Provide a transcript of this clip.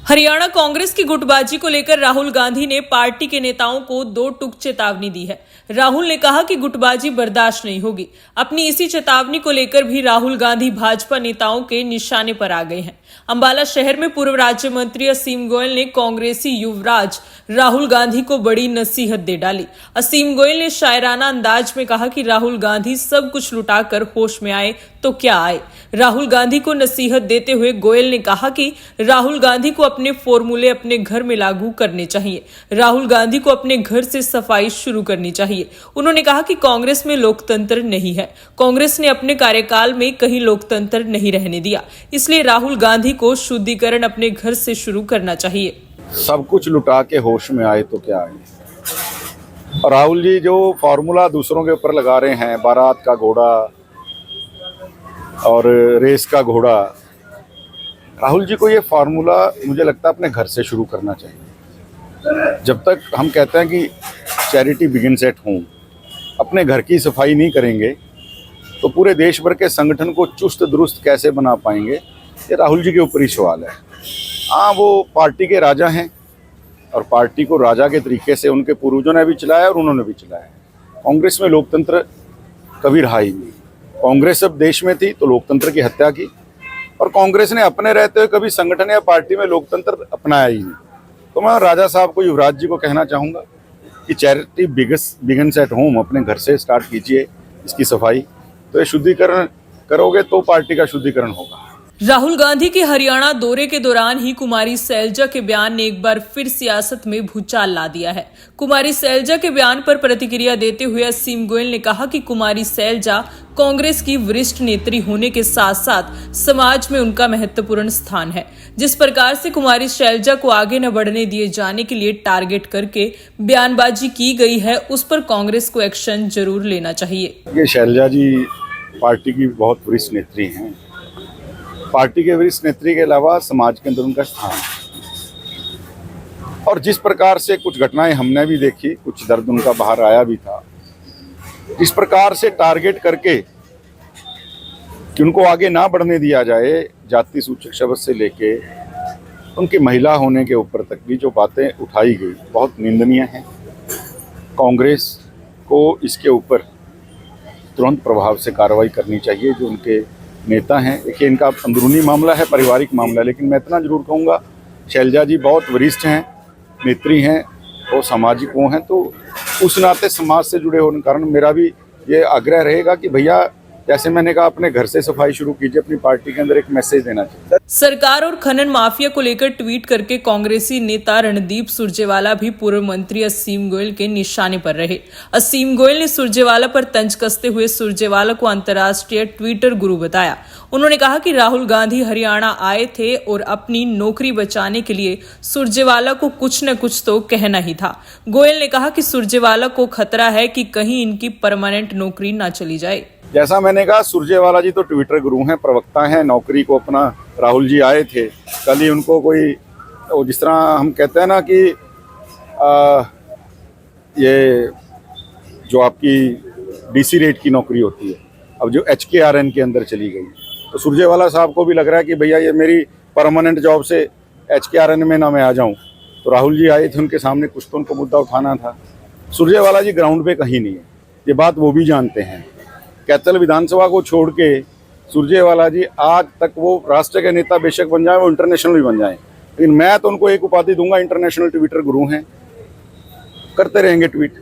हरियाणा कांग्रेस की गुटबाजी को लेकर राहुल गांधी ने पार्टी के नेताओं को दो टूक चेतावनी दी है। राहुल ने कहा कि गुटबाजी बर्दाश्त नहीं होगी। अपनी इसी चेतावनी को लेकर भी राहुल गांधी भाजपा नेताओं के निशाने पर आ गए हैं। अंबाला शहर में पूर्व राज्य मंत्री असीम गोयल ने कांग्रेसी युवराज राहुल गांधी को बड़ी नसीहत दे डाली। असीम गोयल ने शायराना अंदाज में कहा कि राहुल गांधी सब कुछ लुटाकर होश में आए तो क्या आए। राहुल गांधी को नसीहत देते हुए गोयल ने कहा कि राहुल गांधी को अपने फॉर्मूले अपने घर में लागू करने चाहिए। राहुल गांधी को अपने घर से सफाई शुरू करनी चाहिए। उन्होंने कहा कि कांग्रेस में लोकतंत्र नहीं है। कांग्रेस ने अपने कार्यकाल में कहीं लोकतंत्र नहीं रहने दिया, इसलिए राहुल गांधी को शुद्धिकरण अपने घर से शुरू करना चाहिए। सब कुछ लुटा के होश में आए तो क्या आए। और राहुल जी जो फॉर्मूला दूसरों के ऊपर लगा रहे हैं, बारात का घोड़ा और रेस का घोड़ा, राहुल जी को ये फार्मूला मुझे लगता है अपने घर से शुरू करना चाहिए। जब तक हम कहते हैं कि चैरिटी बिगिन्स एट होम, अपने घर की सफाई नहीं करेंगे तो पूरे देश भर के संगठन को चुस्त दुरुस्त कैसे बना पाएंगे, ये राहुल जी के ऊपर ही सवाल है। हाँ, वो पार्टी के राजा हैं और पार्टी को राजा के तरीके से उनके पूर्वजों ने भी चलाया और उन्होंने भी चलाया। कांग्रेस में लोकतंत्र कभी रहा ही नहीं। कांग्रेस अब देश में थी तो लोकतंत्र की हत्या की, और कांग्रेस ने अपने रहते हुए कभी संगठन या पार्टी में लोकतंत्र अपनाया ही नहीं। तो मैं राजा साहब को, युवराज जी को कहना चाहूँगा कि चैरिटी बिगिन्स एट होम, अपने घर से स्टार्ट कीजिए इसकी सफाई, तो ये शुद्धिकरण करोगे तो पार्टी का शुद्धिकरण होगा। राहुल गांधी के हरियाणा दौरे के दौरान ही कुमारी सैलजा के बयान ने एक बार फिर सियासत में भूचाल ला दिया है। कुमारी सैलजा के बयान पर प्रतिक्रिया देते हुए असीम गोयल ने कहा कि कुमारी सैलजा कांग्रेस की वरिष्ठ नेत्री होने के साथ साथ समाज में उनका महत्वपूर्ण स्थान है। जिस प्रकार से कुमारी सैलजा को आगे न बढ़ने दिए जाने के लिए टारगेट करके बयानबाजी की गई है, उस पर कांग्रेस को एक्शन जरूर लेना चाहिए। ये सैलजा जी पार्टी की बहुत वरिष्ठ नेत्री हैं। पार्टी के वरिष्ठ नेत्री के अलावा समाज के अंदर उनका स्थान है। और जिस प्रकार से कुछ घटनाएं हमने भी देखी, कुछ दर्द उनका बाहर आया भी था, इस प्रकार से टारगेट करके कि उनको आगे ना बढ़ने दिया जाए, जाति सूचक शब्द से लेके उनकी महिला होने के ऊपर तक भी जो बातें उठाई गई बहुत निंदनीय हैं। कांग्रेस को इसके ऊपर तुरंत प्रभाव से कार्रवाई करनी चाहिए। जो उनके नेता हैं, देखिए इनका अंदरूनी मामला है, पारिवारिक मामला है, लेकिन मैं इतना जरूर कहूँगा शैलजा जी बहुत वरिष्ठ हैं, नेत्री हैं, वो सामाजिक वो हैं, तो उस नाते समाज से जुड़े होने के कारण मेरा भी ये आग्रह रहेगा कि भैया, जैसे मैंने कहा, अपने घर से सफाई शुरू कीजिए, अपनी पार्टी के अंदर एक मैसेज देना चाहिए। सरकार और खनन माफिया को लेकर ट्वीट करके कांग्रेसी नेता रणदीप सुरजेवाला भी पूर्व मंत्री असीम गोयल के निशाने पर रहे। असीम गोयल ने सुरजेवाला पर तंज कसते हुए सुरजेवाला को अंतर्राष्ट्रीय ट्विटर गुरु बताया। उन्होंने कहा कि राहुल गांधी हरियाणा आए थे और अपनी नौकरी बचाने के लिए सुरजेवाला को कुछ न कुछ तो कहना ही था। गोयल ने कहा कि सुरजेवाला को खतरा है कि कहीं इनकी परमानेंट नौकरी ना चली जाए। जैसा मैंने कहा, सुरजेवाला जी तो ट्विटर गुरु हैं, प्रवक्ता हैं, नौकरी को अपना राहुल जी आए थे। कल ही उनको कोई, जिस तरह हम कहते हैं ना कि ये जो आपकी डीसी रेट की नौकरी होती है, अब जो HKRN के अंदर चली गई, तो सुरजेवाला साहब को भी लग रहा है कि भैया ये मेरी परमानेंट जॉब से HKRN में ना मैं आ जाऊं। तो राहुल जी आए थे, उनके सामने कुछ तो उनको मुद्दा उठाना था। सुरजेवाला जी ग्राउंड पे कहीं नहीं है, ये बात वो भी जानते हैं। कैथल विधानसभा को छोड़ के सुरजेवाला जी आज तक, वो राष्ट्र के नेता बेशक बन जाए, वो इंटरनेशनल भी बन जाए, लेकिन मैं तो उनको एक उपाधि दूंगा, इंटरनेशनल ट्विटर गुरु हैं, करते रहेंगे ट्वीट।